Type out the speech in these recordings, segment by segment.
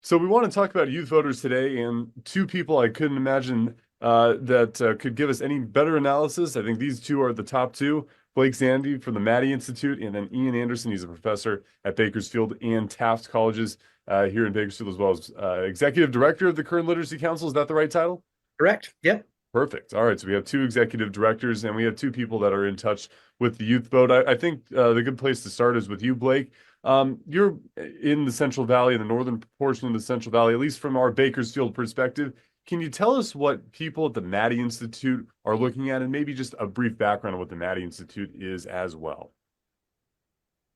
So we want to talk about youth voters today, and two people I couldn't imagine that could give us any better analysis. I think these two are the top two. Blake Zandy from the Maddie Institute, and then Ian Anderson. He's a professor at Bakersfield and Taft Colleges here in Bakersfield, as well as executive director of the Current Literacy Council. Is that the right title? Correct. Yep. Perfect. All right. So we have two executive directors, and we have two people that are in touch with the youth vote. I think the good place to start is with you, Blake. You're in the Central Valley, in the northern portion of the Central Valley, at least from our Bakersfield perspective. Can you tell us what people at the Maddie Institute are looking at, and maybe just a brief background on what the Maddie Institute is as well?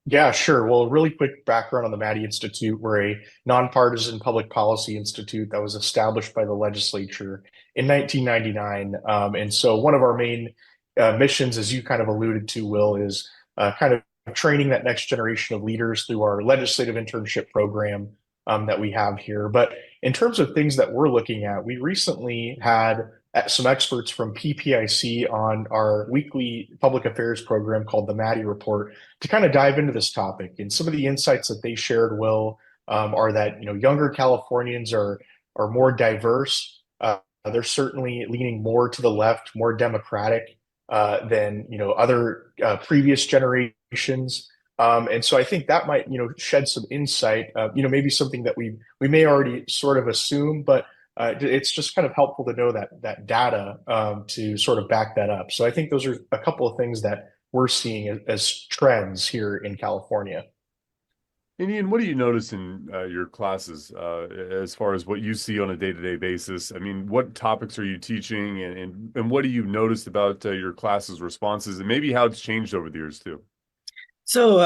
Yeah, sure. Well, really quick background on the Maddie Institute. We're a nonpartisan public policy institute that was established by the legislature in 1999. And so one of our main missions, as you kind of alluded to, Will, is kind of training that next generation of leaders through our legislative internship program that we have here. But in terms of things that we're looking at, we recently had some experts from PPIC on our weekly public affairs program called the Maddie Report to kind of dive into this topic. And some of the insights that they shared, Will, are that younger Californians are more diverse. They're certainly leaning more to the left, more democratic than other previous generations. And so I think that might shed some insight. Maybe something that we may already sort of assume, but it's just kind of helpful to know that data to sort of back that up. So I think those are a couple of things that we're seeing as trends here in California. And Ian, what do you notice in your classes as far as what you see on a day-to-day basis? I mean, what topics are you teaching, and what do you notice about your class's responses, and maybe how it's changed over the years too? So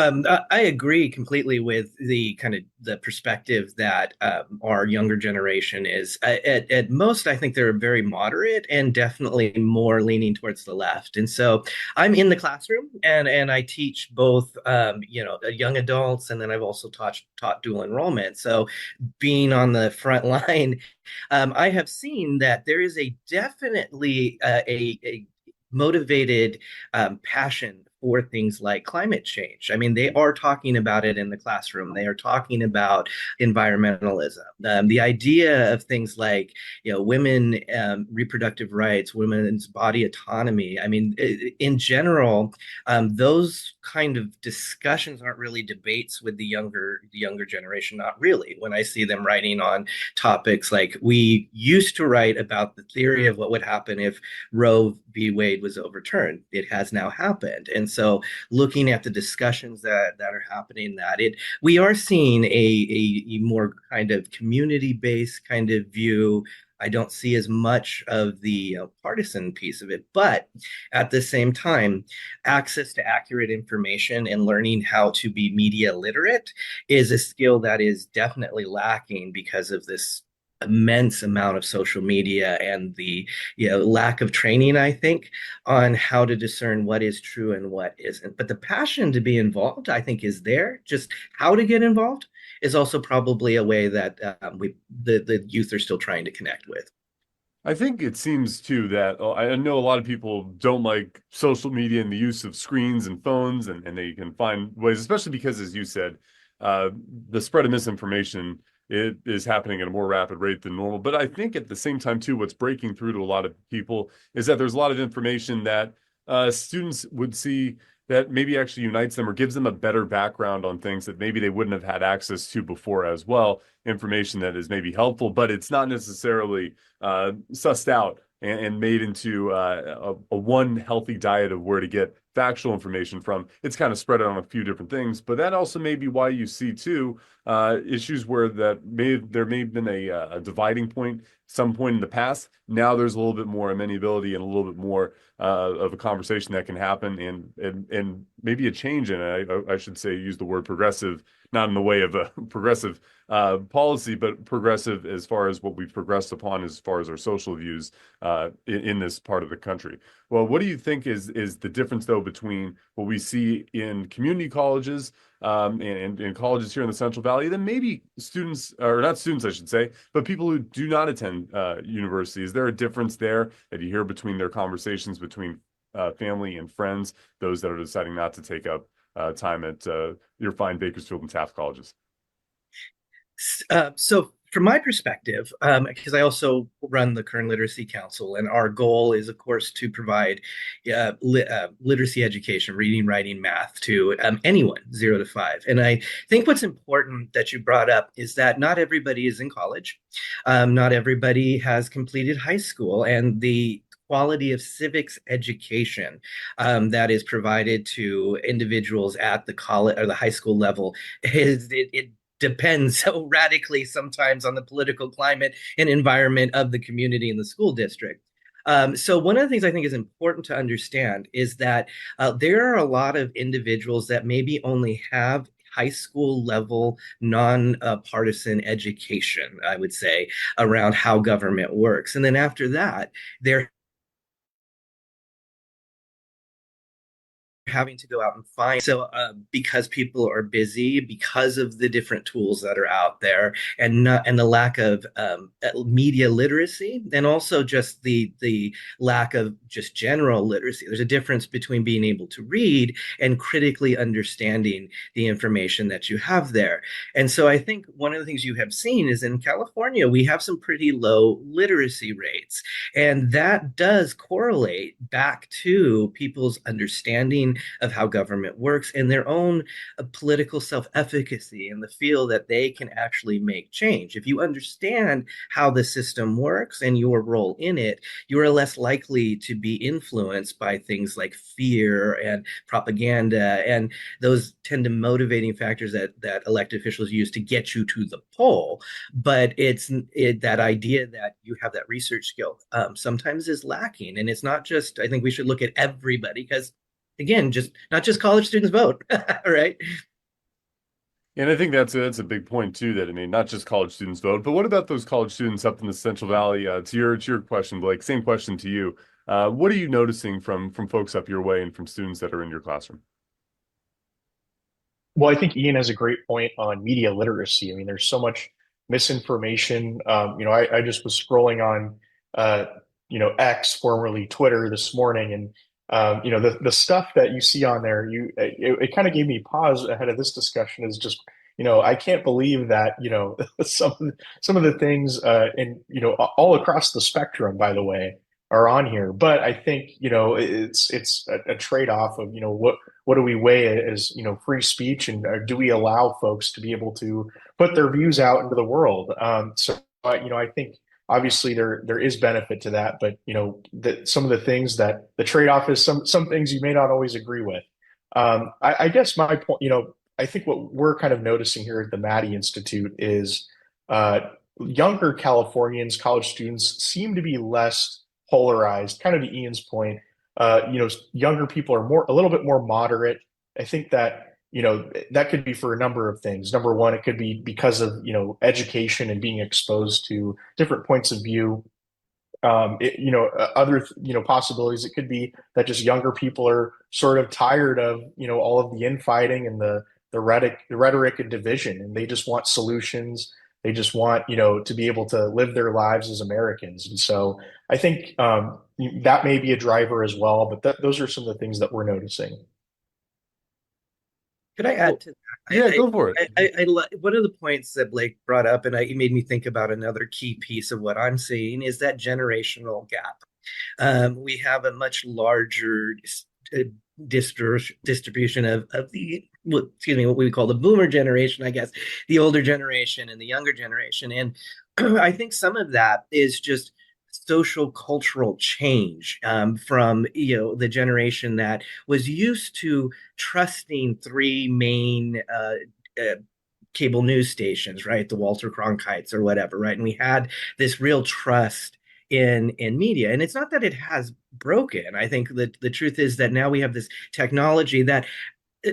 I agree completely with the kind of the perspective that our younger generation is. At most, I think they're very moderate and definitely more leaning towards the left. And so I'm in the classroom and I teach both young adults, and then I've also taught dual enrollment. So being on the front line, I have seen that there is a definitely a motivated passion for things like climate change. I mean, they are talking about it in the classroom. They are talking about environmentalism. The idea of things like, women reproductive rights, women's body autonomy. I mean, in general, those kind of discussions aren't really debates with the younger generation. Not really. When I see them writing on topics like we used to write about the theory of what would happen if Roe v. Wade was overturned. It has now happened. And so looking at the discussions that are happening, we are seeing a more kind of community-based kind of view. I don't see as much of the partisan piece of it, but at the same time, access to accurate information and learning how to be media literate is a skill that is definitely lacking because of this immense amount of social media and the lack of training, I think, on how to discern what is true and what isn't. But the passion to be involved, I think, is there. Just how to get involved is also probably a way that the youth are still trying to connect with. I think it seems too that I know a lot of people don't like social media and the use of screens and phones, and they can find ways, especially because, as you said, uh, the spread of misinformation it is happening at a more rapid rate than normal. But I think at the same time too, what's breaking through to a lot of people is that there's a lot of information that students would see that maybe actually unites them or gives them a better background on things that maybe they wouldn't have had access to before as well. Information that is maybe helpful, but it's not necessarily sussed out and made into a one healthy diet of where to get factual information from. It's kind of spread out on a few different things, but that also may be why you see too issues where there may have been a dividing point some point in the past. Now there's a little bit more amenability and a little bit more of a conversation that can happen, and maybe a change in it. I should say use the word progressive, not in the way of a progressive policy, but progressive as far as what we've progressed upon as far as our social views in this part of the country. Well, what do you think is the difference though between what we see in community colleges and colleges here in the Central Valley, then maybe students, or not students, I should say, but people who do not attend university? Is there a difference there that you hear between their conversations between family and friends, those that are deciding not to take up time at your fine Bakersfield and Taft colleges? So from my perspective, because I also run the Kern Literacy Council, and our goal is, of course, to provide literacy education, reading, writing, math to anyone 0 to 5. And I think what's important that you brought up is that not everybody is in college, not everybody has completed high school, and the quality of civics education that is provided to individuals at the college or the high school level it depends so radically sometimes on the political climate and environment of the community and the school district. So one of the things I think is important to understand is that there are a lot of individuals that maybe only have high school level non-partisan education, I would say, around how government works. And then after that, they're having to go out and find because people are busy because of the different tools that are out there and the lack of media literacy and also just the lack of just general literacy. There's a difference between being able to read and critically understanding the information that you have there. And so I think one of the things you have seen is in California we have some pretty low literacy rates, and that does correlate back to people's understanding of how government works and their own political self-efficacy and the feel that they can actually make change. If you understand how the system works and your role in it, you are less likely to be influenced by things like fear and propaganda, and those tend to motivating factors that elected officials use to get you to the poll. But that idea that you have that research skill sometimes is lacking, and it's not just. I think we should look at everybody because again, just not just college students vote, right? And I think that's a big point too. That I mean, not just college students vote, but what about those college students up in the Central Valley? To your question, Blake. Same question to you. What are you noticing from folks up your way and from students that are in your classroom? Well, I think Ian has a great point on media literacy. I mean, there's so much misinformation. I just was scrolling on, X, formerly Twitter, this morning, and the stuff that you see on there, it kind of gave me pause ahead of this discussion. Is just, I can't believe that, some of the things, and all across the spectrum, by the way, are on here. But I think, it's a trade-off of, what do we weigh as free speech, and do we allow folks to be able to put their views out into the world? I think obviously there is benefit to that, but that some of the things that the trade-off is some things you may not always agree with. I guess my point, I think what we're kind of noticing here at the Maddie Institute is uh, younger Californians, college students, seem to be less polarized. Kind of to Ian's point, younger people are a little bit more moderate. I think that that could be for a number of things. Number one, it could be because of education and being exposed to different points of view. Other possibilities. It could be that just younger people are sort of tired of all of the infighting and the rhetoric and division, and they just want solutions. They just want to be able to live their lives as Americans. And so I think that may be a driver as well. But those are some of the things that we're noticing. Could I Well, add to that? yeah, go for it. One of the points that Blake brought up, and it made me think about another key piece of what I'm seeing, is that generational gap. We have a much larger uh, distribution of what we call the boomer generation, I guess, the older generation and the younger generation. And I think some of that is just social cultural change from the generation that was used to trusting three main uh, cable news stations, right? The Walter Cronkites or whatever, right? And we had this real trust in media. And it's not that it has broken. I think that the truth is that now we have this technology that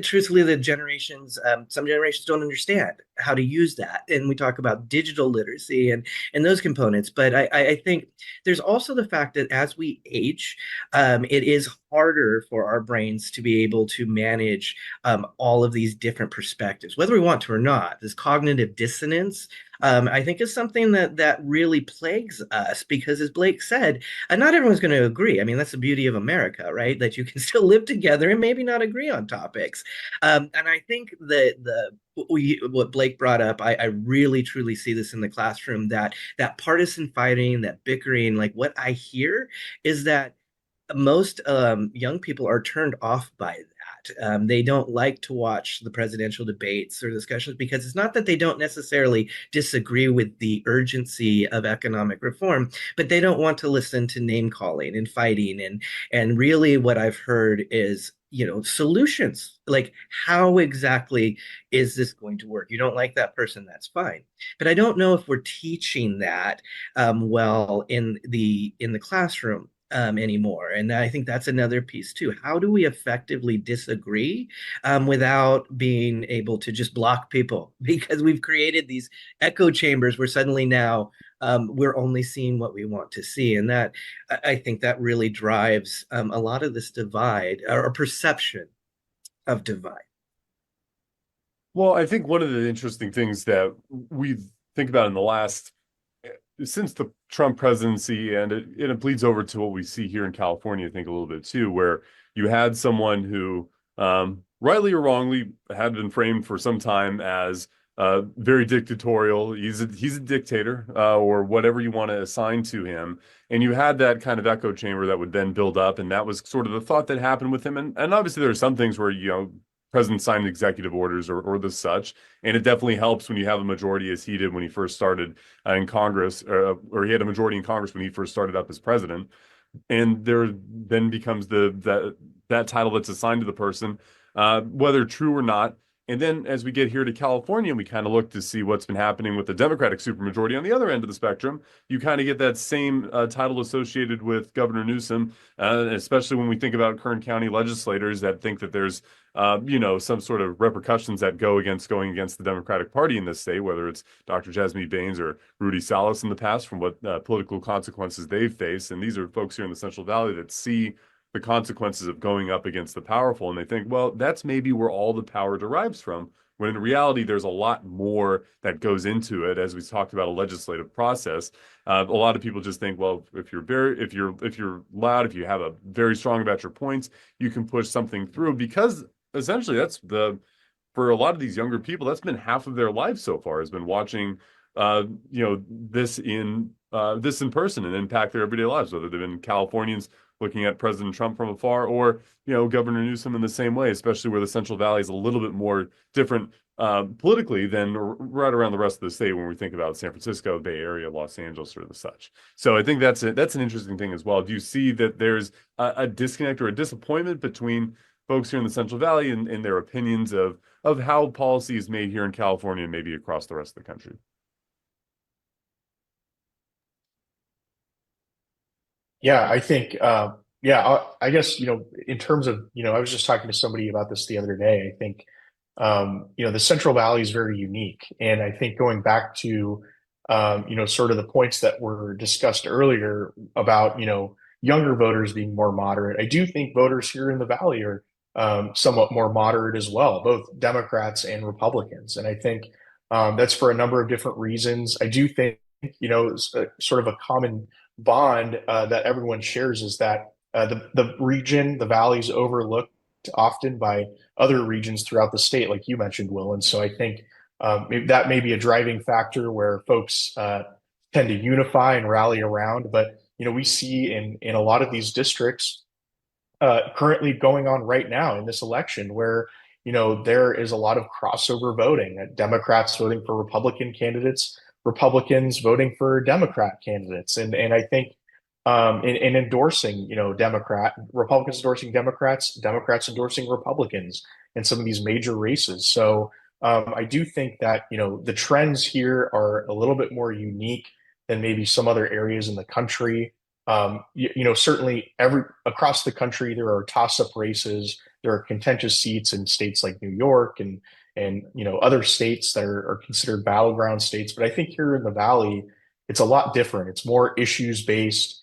truthfully some generations don't understand how to use that, and we talk about digital literacy and those components. But I think there's also the fact that as we age, it is harder for our brains to be able to manage all of these different perspectives, whether we want to or not. This cognitive dissonance, I think, is something that really plagues us because, as Blake said, not everyone's going to agree. I mean, that's the beauty of America, right? That you can still live together and maybe not agree on topics. And I think that what Blake brought up, I really truly see this in the classroom, that partisan fighting, that bickering. Like, what I hear is that most young people are turned off by that. They don't like to watch the presidential debates or discussions because it's not that they don't necessarily disagree with the urgency of economic reform, but they don't want to listen to name calling and fighting. And really, what I've heard is, solutions. Like, how exactly is this going to work? You don't like that person, that's fine. But I don't know if we're teaching that well in the classroom anymore. And I think that's another piece too. How do we effectively disagree without being able to just block people? Because we've created these echo chambers where suddenly now we're only seeing what we want to see. And that, I think, that really drives a lot of this divide or perception of divide. Well, I think one of the interesting things that we think about in the last since the Trump presidency, and it bleeds over to what we see here in California, I think a little bit too, where you had someone who, rightly or wrongly, had been framed for some time as very dictatorial. He's a dictator, or whatever you want to assign to him. And you had that kind of echo chamber that would then build up, and that was sort of the thought that happened with him. And obviously there are some things where, president signed executive orders or the such. And it definitely helps when you have a majority, as he did when he first started in Congress, or he had a majority in Congress when he first started up as president. And there then becomes that title that's assigned to the person, whether true or not. And then as we get here to California, we kind of look to see what's been happening with the Democratic supermajority on the other end of the spectrum. You kind of get that same title associated with Governor Newsom, especially when we think about Kern County legislators that think that there's, some sort of repercussions that going against the Democratic Party in this state, whether it's Dr. Jasmine Baines or Rudy Salas in the past, from what political consequences they've faced. And these are folks here in the Central Valley that see the consequences of going up against the powerful, and they think, well, that's maybe where all the power derives from, when in reality there's a lot more that goes into it. As we talked about a legislative process, a lot of people just think, well, if you're loud, if you have a very strong about your points, you can push something through, because essentially for a lot of these younger people, that's been half of their lives so far, has been watching this in person and impact their everyday lives, whether they've been Californians looking at President Trump from afar, or Governor Newsom in the same way, especially where the Central Valley is a little bit more different politically than right around the rest of the state when we think about San Francisco, Bay Area, Los Angeles, or the such. So I think that's an interesting thing as well. Do you see that there's a disconnect or a disappointment between folks here in the Central Valley and their opinions of how policy is made here in California and maybe across the rest of the country? Yeah, I think, I guess, in terms of, I was just talking to somebody about this the other day. I think, the Central Valley is very unique. And I think going back to, sort of the points that were discussed earlier about, younger voters being more moderate, I do think voters here in the Valley are somewhat more moderate as well, both Democrats and Republicans. And I think that's for a number of different reasons. I do think, it's sort of a common bond that everyone shares is that the region, the valley, is overlooked often by other regions throughout the state, like you mentioned, Will. And so I think that may be a driving factor where folks tend to unify and rally around. But we see in a lot of these districts currently going on right now in this election where there is a lot of crossover voting, Democrats voting for Republican candidates, Republicans voting for Democrat candidates, and I think in endorsing Republicans endorsing Democrats, Democrats endorsing Republicans in some of these major races. So I do think that the trends here are a little bit more unique than maybe some other areas in the country. Certainly across the country, there are toss-up races. There are contentious seats in states like New York and other states that are considered battleground states. But I think here in the Valley, it's a lot different. It's more issues based.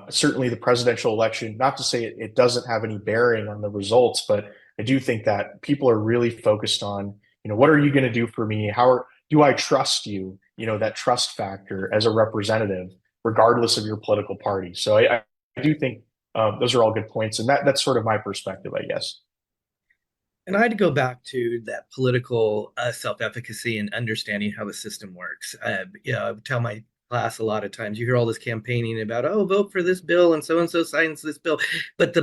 Certainly the presidential election, not to say it doesn't have any bearing on the results, but I do think that people are really focused on, what are you going to do for me? Do I trust you? That trust factor as a representative, regardless of your political party. So I do think those are all good points, and that's sort of my perspective, I guess. And I'd go back to that political self-efficacy and understanding how the system works. I would tell my class a lot of times, you hear all this campaigning about, oh, vote for this bill and so signs this bill, but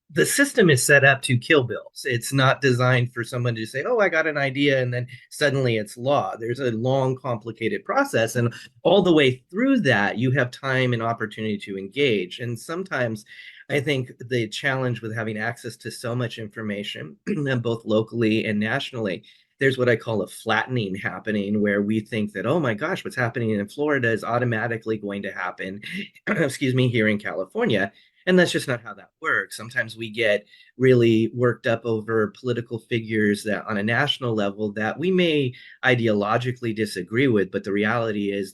the system is set up to kill bills. It's not designed for someone to say, oh, I got an idea, and then suddenly it's law. There's a long, complicated process. And all the way through that, you have time and opportunity to engage. And sometimes I think the challenge with having access to so much information, both locally and nationally, there's what I call a flattening happening where we think that, oh my gosh, what's happening in Florida is automatically going to happen, excuse me, here in California. And that's just not how that works. Sometimes we get really worked up over political figures that on a national level that we may ideologically disagree with, but the reality is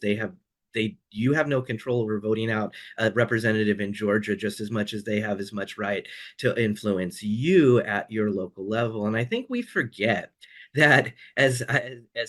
you have no control over voting out a representative in Georgia just as much as they have as much right to influence you at your local level. And I think we forget that as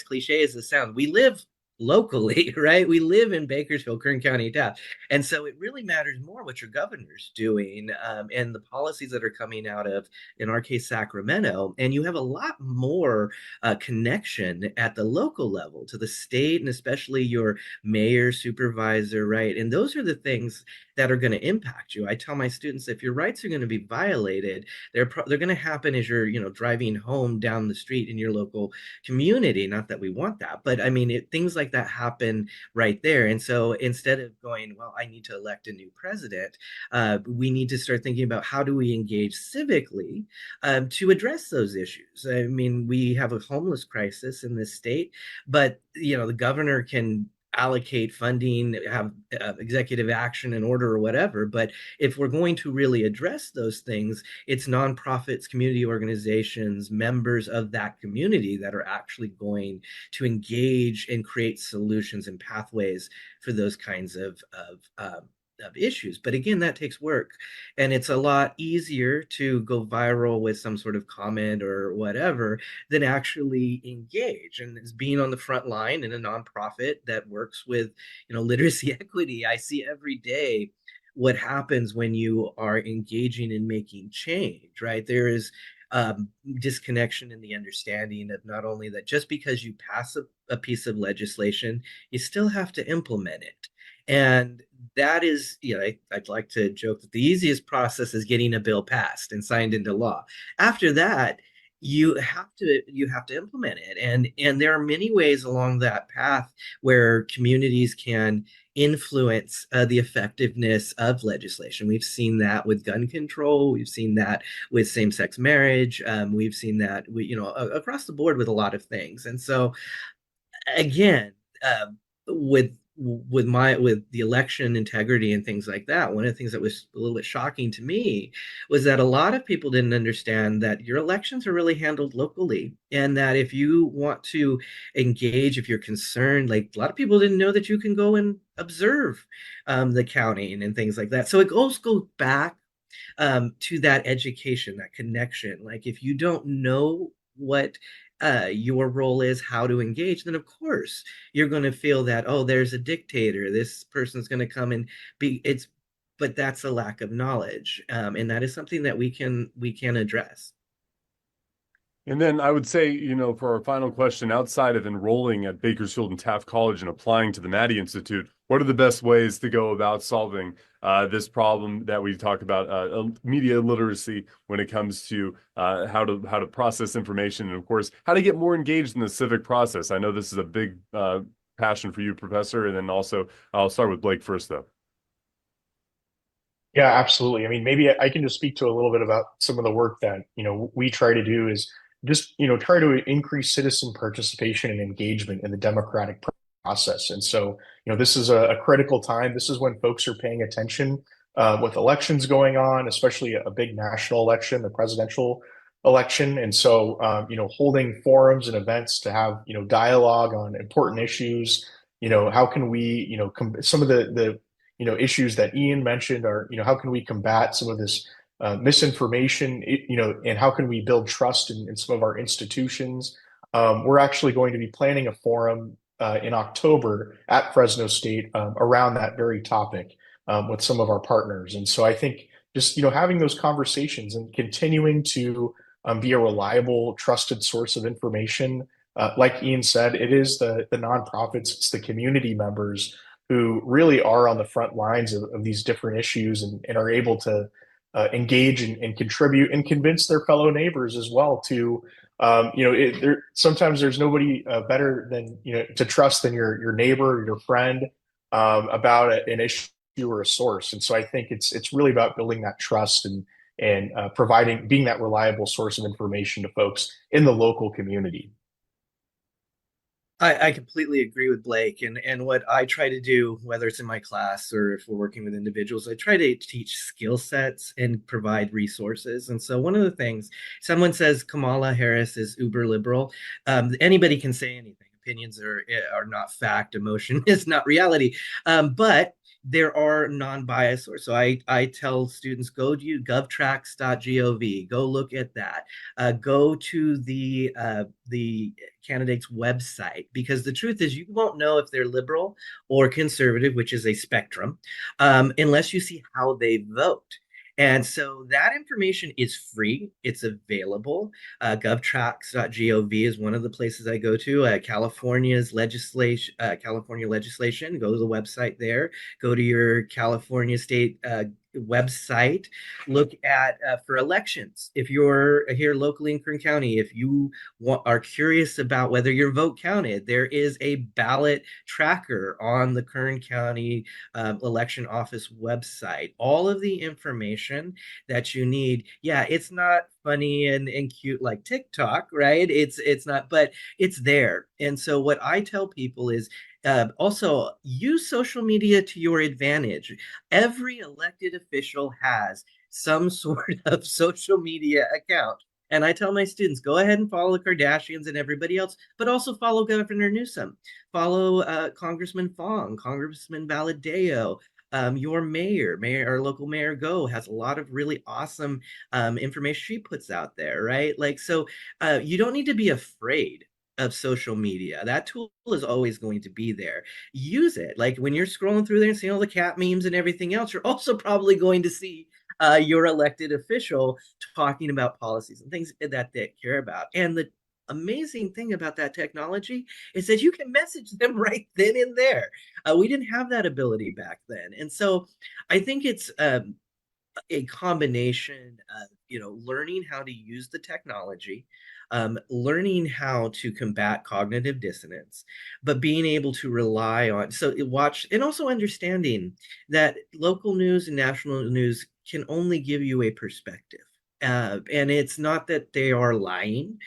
cliche as it sounds, we live locally, right? We live in Bakersfield, Kern County, Taft. And so it really matters more what your governor's doing and the policies that are coming out of, in our case, Sacramento. And you have a lot more connection at the local level to the state and especially your mayor, supervisor, right? And those are the things that are going to impact you. I tell my students, if your rights are going to be violated, they're going to happen as you're, driving home down the street in your local community. Not that we want that, but I mean, things like that happen right there. And so instead of going, well, I need to elect a new president, we need to start thinking about how do we engage civically to address those issues. I mean, we have a homeless crisis in this state, but the governor can allocate funding, have executive action and order or whatever. But if we're going to really address those things, it's nonprofits, community organizations, members of that community that are actually going to engage and create solutions and pathways for those kinds of issues. But again, that takes work. And it's a lot easier to go viral with some sort of comment or whatever than actually engage. And as being on the front line in a nonprofit that works with, literacy equity, I see every day what happens when you are engaging in making change, right? There is disconnection in the understanding of not only that just because you pass a piece of legislation, you still have to implement it. And that is, I'd like to joke that the easiest process is getting a bill passed and signed into law. After that, you have to implement it, and there are many ways along that path where communities can influence the effectiveness of legislation. We've seen that with gun control. We've seen that with same-sex marriage. We've seen that across the board with a lot of things. And so again, uh, with the election integrity and things like that, one of the things that was a little bit shocking to me was that a lot of people didn't understand that your elections are really handled locally, and that if you want to engage, if you're concerned, like a lot of people didn't know that you can go and observe the counting and things like that. So it goes back to that education, that connection. Like if you don't know what your role is, how to engage, then of course you're going to feel that, oh, there's a dictator. This person's going to come and but that's a lack of knowledge, and that is something that we can address. And then I would say, for our final question, outside of enrolling at Bakersfield and Taft College and applying to the Maddie Institute, what are the best ways to go about solving this problem that we talk about, media literacy when it comes to how to process information, and of course, how to get more engaged in the civic process? I know this is a big passion for you, Professor, and then also I'll start with Blake first, though. Yeah, absolutely. I mean, maybe I can just speak to a little bit about some of the work that, we try to do is just, try to increase citizen participation and engagement in the democratic process. And so, this is a critical time. This is when folks are paying attention with elections going on, especially a big national election, the presidential election. And so, holding forums and events to have, dialogue on important issues, how can we, some of the issues that Ian mentioned are, how can we combat some of this misinformation, and how can we build trust in some of our institutions? We're actually going to be planning a forum in October at Fresno State around that very topic with some of our partners. And so I think just, having those conversations and continuing to be a reliable, trusted source of information. Like Ian said, it is the nonprofits, it's the community members who really are on the front lines of these different issues and are able to engage and contribute and convince their fellow neighbors as well to sometimes there's nobody better than to trust than your neighbor or your friend about an issue or a source. And so I think it's really about building that trust and providing being that reliable source of information to folks in the local community. I completely agree with Blake, and what I try to do, whether it's in my class or if we're working with individuals, I try to teach skill sets and provide resources. And so one of the things, someone says Kamala Harris is uber liberal. Anybody can say anything. Opinions are not fact. Emotion is not reality. But there are non-biased sources. So I tell students, go to govtracks.gov, go look at that. Go to the candidate's website, because the truth is you won't know if they're liberal or conservative, which is a spectrum, unless you see how they vote. And so that information is free. It's available. Govtracks.gov is one of the places I go to. California legislation. Go to the website there. Go to your California state website. Look at for elections. If you're here locally in Kern County, if you are curious about whether your vote counted, there is a ballot tracker on the Kern County election office website. All of the information that you need. Yeah, it's not funny and cute like TikTok, right? It's not, but it's there. And so what I tell people is also use social media to your advantage. Every elected official has some sort of social media account. And I tell my students, go ahead and follow the Kardashians and everybody else, but also follow Governor Newsom, follow Congressman Fong, Congressman Valadeo, your our local mayor Go has a lot of really awesome information she puts out there, right? Like, so you don't need to be afraid of social media. That tool is always going to be there. Use it. Like when you're scrolling through there and seeing all the cat memes and everything else, you're also probably going to see your elected official talking about policies and things that they care about. And the amazing thing about that technology is that you can message them right then and there. We didn't have that ability back then. And so I think it's a combination of learning how to use the technology, learning how to combat cognitive dissonance, but being able to rely on watch and also understanding that local news and national news can only give you a perspective. And it's not that they are lying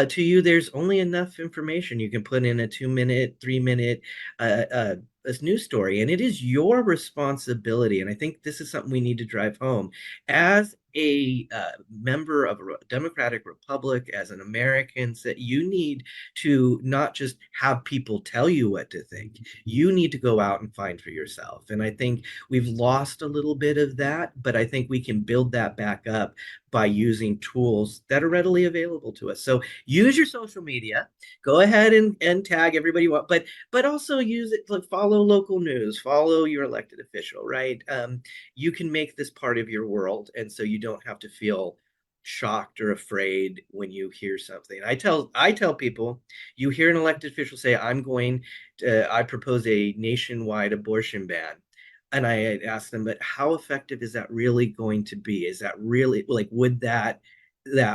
to you. There's only enough information you can put in a 2 minute, 3 minute a news story, and it is your responsibility. And I think this is something we need to drive home as a member of a democratic republic, as an American, that you need to not just have people tell you what to think. You need to go out and find for yourself. And I think we've lost a little bit of that, but I think we can build that back up by using tools that are readily available to us. So use your social media, go ahead and tag everybody you want, but also use it, like follow local news, follow your elected official, right? You can make this part of your world, and so you don't have to feel shocked or afraid when you hear something. I tell people, you hear an elected official say, I propose a nationwide abortion ban. And I asked them, but how effective is that really going to be? Is that really, like, would that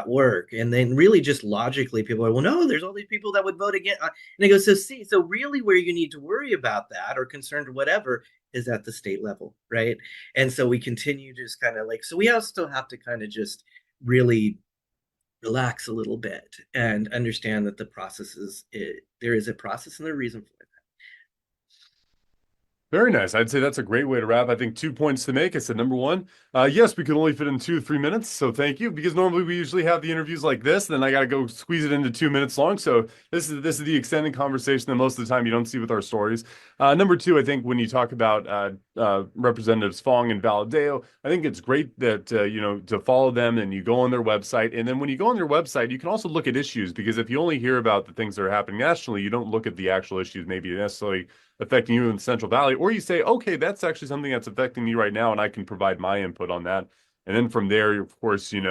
work? And then really just logically people are, well, no, there's all these people that would vote again. And I go, so really where you need to worry about that or concerned or whatever is at the state level, right? And so we continue just kind of like, so we also have to kind of just really relax a little bit and understand that there is a process and a reason for it. Very nice. I'd say that's a great way to wrap. I think 2 points to make. I said number one, yes, we could only fit in 2 to 3 minutes. So thank you, because normally we usually have the interviews like this, and then I got to go squeeze it into 2 minutes long. So this is the extended conversation that most of the time you don't see with our stories. Number two, I think when you talk about Representatives Fong and Valadeo, I think it's great that to follow them and you go on their website, and then when you go on their website, you can also look at issues, because if you only hear about the things that are happening nationally, you don't look at the actual issues maybe necessarily affecting you in the Central Valley, or you say, okay, that's actually something that's affecting me right now, and I can provide my input on that. And then from there, of course, you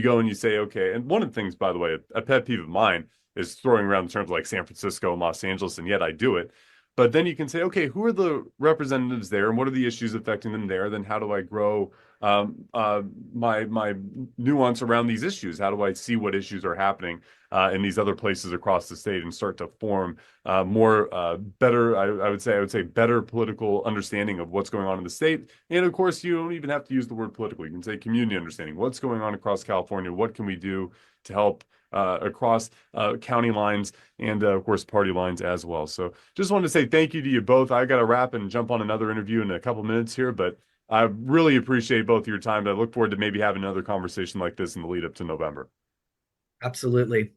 go and you say, okay. And one of the things, by the way, a pet peeve of mine is throwing around terms like San Francisco and Los Angeles, and yet I do it. But then you can say, okay, who are the representatives there, and what are the issues affecting them there? Then how do I grow my nuance around these issues? How do I see what issues are happening in these other places across the state, and start to form more better, I would say better political understanding of what's going on in the state. And of course, you don't even have to use the word political. You can say community understanding. What's going on across California? What can we do to help across county lines, and of course party lines as well? So just wanted to say thank you to you both. I got to wrap and jump on another interview in a couple minutes here, but I really appreciate both of your time. I look forward to maybe having another conversation like this in the lead up to November. Absolutely.